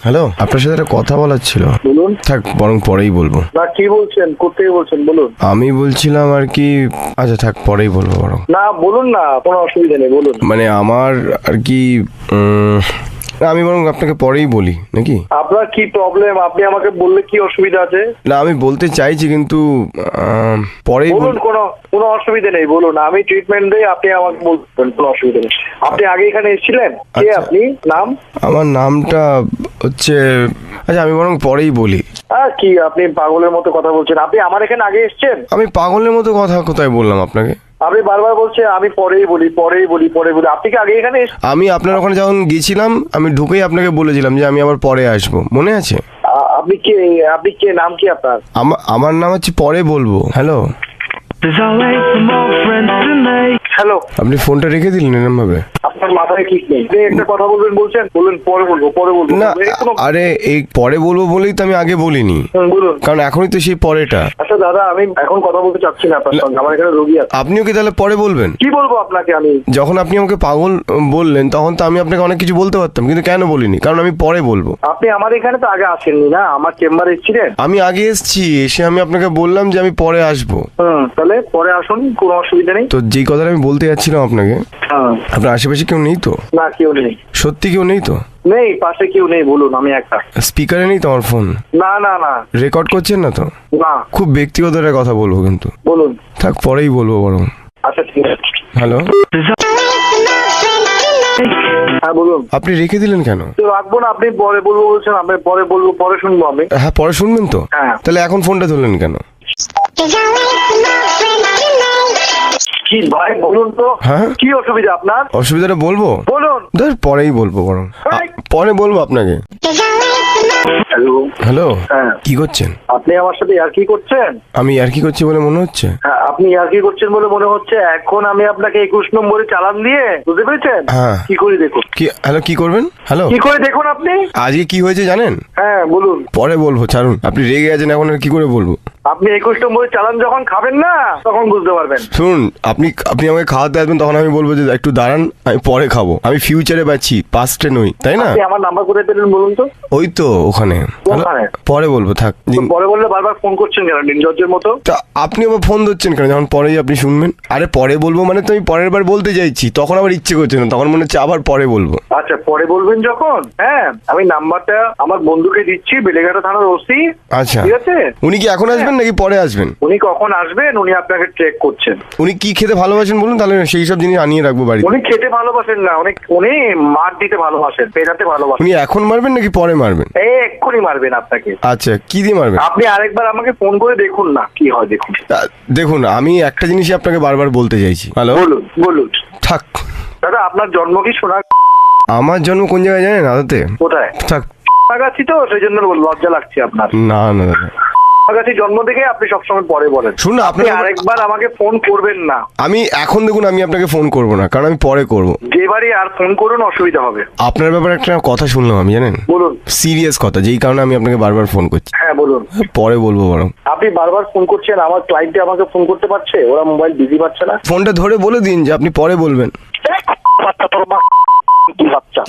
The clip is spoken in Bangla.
হ্যালো, আপনার সাথে একটা কথা বলার ছিল। বলুন। থাক, বরং পরেই বলবো। না, কি বলছেন? কোথেকে বলছেন বলুন। আমি বলছিলাম আর কি, আচ্ছা থাক, পরেই বলবো বরং। না বলুন না, কোনো অসুবিধা নেই, বলুন। মানে আমার আর কি না, আমি বরং আপনাকে পরেই বলি নাকি? আপনার কি প্রবলেম? আপনি আমাকে বললে কি অসুবিধা আছে? না, আমি বলতে চাইছি কিন্তু পরেই বলুন, কোনো অসুবিধা নেই, বলুন। আমি ট্রিটমেন্ট দেই, আপনি আমাকে বলবেন, কোনো অসুবিধা নেই। আপনি আগে এখানে এসেছিলেন? কে আচ্ছা। আপনি? নাম? আমার নামটা হচ্ছে, আচ্ছা আমি বরং পরেই বলি। কি আপনি পাগলের মতো কথা বলছেন? আপনি আমার এখানে আগে এসেছেন? আমি পাগলের মতো কথা কোথায় বললাম আপনাকে? আপনি বারবার বলছেন আমি পরেই বলি, পরেই বলি, পরে বলি। আপনি কি আগে এখানে আমি আপনার ওখানে যখন গেছিলাম, আমি ঢুকেই আপনাকে বলেছিলাম যে আমি আবার পরে আসবো, মনে আছে? আপনি কে? আপনি কে? নাম কি আপনার? আমার নাম হচ্ছে পরে বলবো। Hello, hello. আপনি ফোনটা রেখে দিলেন এরকম ভাবে? আপনার মাথায় ঠিক নেই। আপনি একটা কথা বলবেন বলছেন, বললেন পরে বলবো, পরে বলবো। না, আরে এই পরে বলবো বলেই তো আমি আগে বলিনি, বলুন। কারণ এখনই তো সেই পরেটা। আচ্ছা দাদা, আমি এখন কথা বলতে চাচ্ছি না আপনার সঙ্গে, আমার এখানে রোগী আছে। আপনিও কি তাহলে পরে বলবেন? কি বলবো আপনাকে আমি? যখন আপনি আমাকে পাগল বললেন তখন তো আমি আপনাকে অনেক কিছু বলতে পারতাম, কিন্তু কেন বলিনি? কারণ আমি পরে বলবো। আপনি আমার এখানে তো আগে আসেননি না, আমার চেম্বারে এসেছিলেন। আমি আগে এসেছি, এসে আমি আপনাকে বললাম যে আমি পরে আসবো। তাহলে পরে আসুন, কোনো অসুবিধা নেই। তো যেই কথাটা আমি বলতে যাচ্ছিলাম আপনাকে, হ্যাঁ। আপনার আশেপাশে কেউ নেই তো? না, কেউ নেই। সত্যি কেউ নেই তো? নেই, পাশে কেউ নেই। বলুন, আমি একটা। স্পিকারে নেই তো আমার ফোন? না না না। রেকর্ড করছেন না তো? না। খুব ব্যক্তিগত একটা কথা বলবো কিন্তু। বলুন। থাক, পরেই বলবো বরং। আচ্ছা ঠিক আছে। হ্যালো, হ্যাঁ বলুন। আপনি রেখে দিলেন কেন? তো রাখবো না, আপনি পরে বলবো বলছেন, আমি পরে বলবো, পরে শুনবো আমি। হ্যাঁ, পরে শুনবেন তো? হ্যাঁ। তাহলে এখন ফোনটা ধরলেন কেন? কি ভাই বলুন তো? হ্যাঁ? কি অসুবিধা আপনার? অসুবিধাটা বলবো? বলুন। ধর, পরেই বলবো বরং। পরে বলবো আপনাকে। হ্যালো। হ্যালো, হ্যাঁ। কি করছেন? আপনি আমার সাথে ইয়ার্কি করছেন? আমি আর কি করছি বলে মনে হচ্ছে? হ্যাঁ, আপনি ইয়ার্কি করছেন বলে মনে হচ্ছে। এখন আমি আপনাকে 21 নম্বরে চালান দিয়ে, বুঝতে পেরেছেন? হ্যাঁ। কি করে দেখুন? কি? হ্যালো, কি করবেন? হ্যালো, কি করে দেখুন আপনি? আজকে কি হয়েছে জানেন? হ্যাঁ বলুন। পরে বলবো, ছাড়ুন। আপনি রেগে আছেন এখন, আর কি করে বলবো? আপনি 21 নম্বরে চালান যখন খাবেন না, তখন বুঝতে পারবেন। শুনুন, আপনি আমাকে খাওয়াতে আসবেন, তখন আমি বলবো যে একটু দাঁড়ান, আমি পরে খাবো। আমি ফিউচারে বাঁচি, পাস্টে নই, তাই না? আপনি আমার নাম্বার কোথায় পেলেন বলুন তো? ওই তো ওখানে। হ্যালো, কোথায়? পরে বলবো, থাক। তো পরে বললে বারবার ফোন করছেন কেন নির্লজ্জের মতো? তা আপনি আবার ফোন ধরছেন কেন যখন পরেই আপনি শুনবেন? আরে পরে বলবো মানে তো আমি পরের বার বলতে চাইছি, তখন আবার ইচ্ছে করছে না, তখন মনে হচ্ছে আবার পরে বলবো। আচ্ছা, পরে বলবেন যখন। হ্যাঁ, আমি নাম্বারটা আমার বন্ধুকে দিচ্ছি, বেলেঘাটা থানার ওসি। আচ্ছা, ঠিক আছে। উনি কি এখন আসবেন নাকি পরে আসবেন? উনি কখন আসবেন উনি আপনাকে ট্রেক করছেন। উনি কি খেতে ভালোবাসেন বলুন, তাহলে সেই সব জিনিস আনিয়ে রাখবো বাড়িতে। উনি খেতে ভালোবাসেন না, উনি মার দিতে ভালোবাসেন, পেটাতে ভালোবাসেন। উনি এখন মারবেন নাকি পরে মারবেন? এক্ষুনি মারবেন আপনাকে। আচ্ছা, কি দিয়ে মারবেন? আপনি আরেকবার আমাকে ফোন করে দেখুন না, কি হয় দেখুন। দেখুন, আমি একটা জিনিসই আপনাকে বারবার বলতে চাইছি। হ্যালো, বলুন বলুন। থাক। দাদা, আপনার জন্ম কি সোনা? আমার জন্ম কোন জায়গায় জানেন? আদতে কোথায়? থাক। কাছাকাছি তো, সেই জন্য লজ্জা লাগছে আপনার। না না দাদা, কাছাকাছি জন্ম থেকে আপনি সবসময় পরে বলেন। শুনুন, আপনি আরেকবার আমাকে ফোন করবেন না। আমি এখন দেখুন, আমি আপনাকে ফোন করবো না, কারণ আমি পরে করবো। যেবারই আর ফোন করুন অসুবিধা হবে। আপনার ব্যাপারে একটা কথা শুনলাম আমি, জানেন? বলুন। সিরিয়াস কথা, যেই কারণে আমি আপনাকে বারবার ফোন করছি। হ্যাঁ বলুন। পরে বলবো বরং। আপনি বারবার ফোন করছেন, আমার ক্লায়েন্টে আমাকে ফোন করতে পারছে, ওরা মোবাইল বিজি পাচ্ছে না। ফোনটা ধরে বলে দিন যে আপনি পরে বলবেন। বাচ্চা তোর মা, বাচ্চা।